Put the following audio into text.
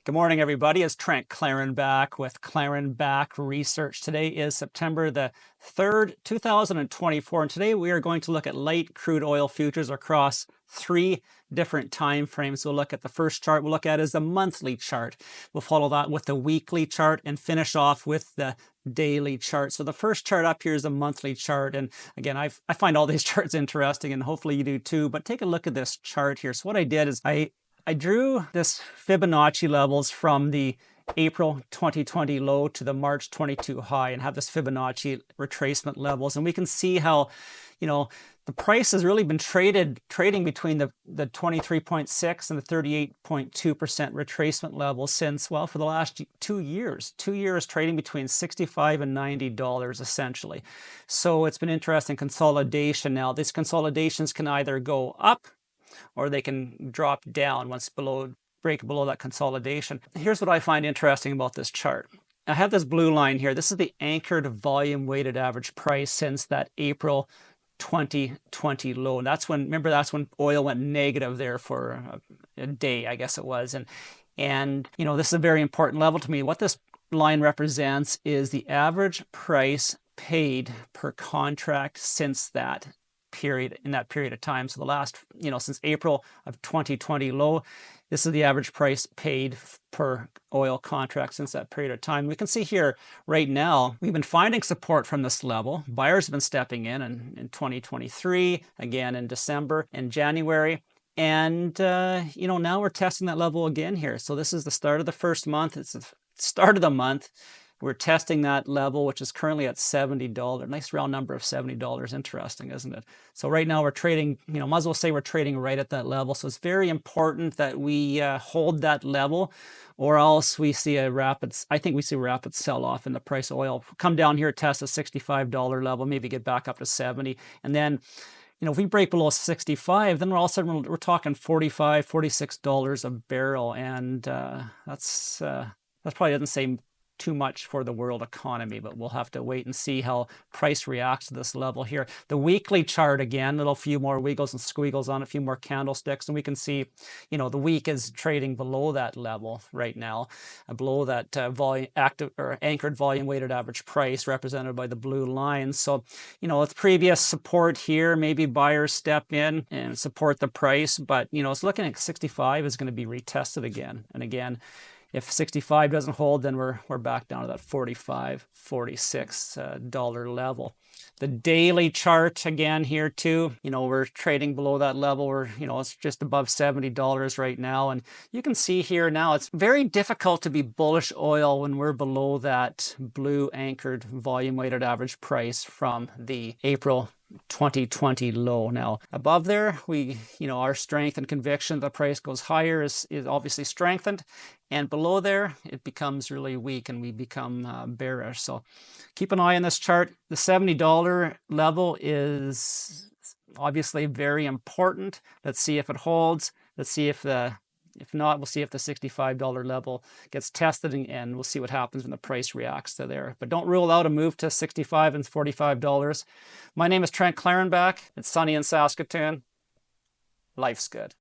Good morning, everybody. It's Trent Klarenbach with Klarenbach Research. Today is September the 3rd, 2024, and today we are going to look at light crude oil futures across three different time frames. We'll look at the first chart we'll look at is the monthly chart. We'll follow that with the weekly chart and finish off with the daily chart. So the first chart up here is a monthly chart, and again, I find all these charts interesting, and hopefully you do too. But take a look at this chart here. So what I did is I drew this Fibonacci levels from the April 2020 low to the March 22 high and have this Fibonacci retracement levels. And we can see how, the price has really been trading between the 23.6 and the 38.2% retracement level since, well, for the last 2 years. 2 years trading between $65 and $90 essentially. So it's been interesting consolidation. Now, these consolidations can either go up or they can drop down once break below that consolidation. Here's what I find interesting about this chart. I have this blue line here. This is the anchored volume weighted average price since that April 2020 low. And that's when oil went negative there for a day, I guess it was. And this is a very important level to me. What this line represents is the average price paid per contract since that period, in that period of time. So the last, since April of 2020 low, this is the average price paid per oil contract since that period of time. We can see here right now, we've been finding support from this level. Buyers have been stepping in 2023, again in December and January. And, now we're testing that level again here. So this is the start of the first month. It's the start of the month. We're testing that level, which is currently at $70. Nice round number of $70. Interesting, isn't it? So right now we're trading, might as well say we're trading right at that level. So it's very important that we hold that level, or else we see a rapid sell-off in the price of oil. Come down here, test a $65 level, maybe get back up to 70. And then, if we break below 65, then all of a sudden we're talking $45, $46 a barrel. And that's probably doesn't say too much for the world economy, but we'll have to wait and see how price reacts to this level here. The weekly chart, again, a few more wiggles and squiggles on a few more candlesticks, and we can see, the week is trading below that level right now, below that anchored volume weighted average price represented by the blue lines. So, with previous support here, maybe buyers step in and support the price, but it's looking at 65 is going to be retested again and again. If 65 doesn't hold, then we're back down to that $45, $46 level. The daily chart again here too, we're trading below that level. It's just above $70 right now. And you can see here now, it's very difficult to be bullish oil when we're below that blue anchored volume weighted average price from the April 2020 low. Now above there, our strength and conviction the price goes higher is obviously strengthened, and below there it becomes really weak and we become bearish. So keep an eye on this chart. The $70 level is obviously very important. Let's see if it holds. Let's see if not, we'll see if the $65 level gets tested, and we'll see what happens when the price reacts to there. But don't rule out a move to $65 and $45. My name is Trent Klarenbach. It's sunny in Saskatoon. Life's good.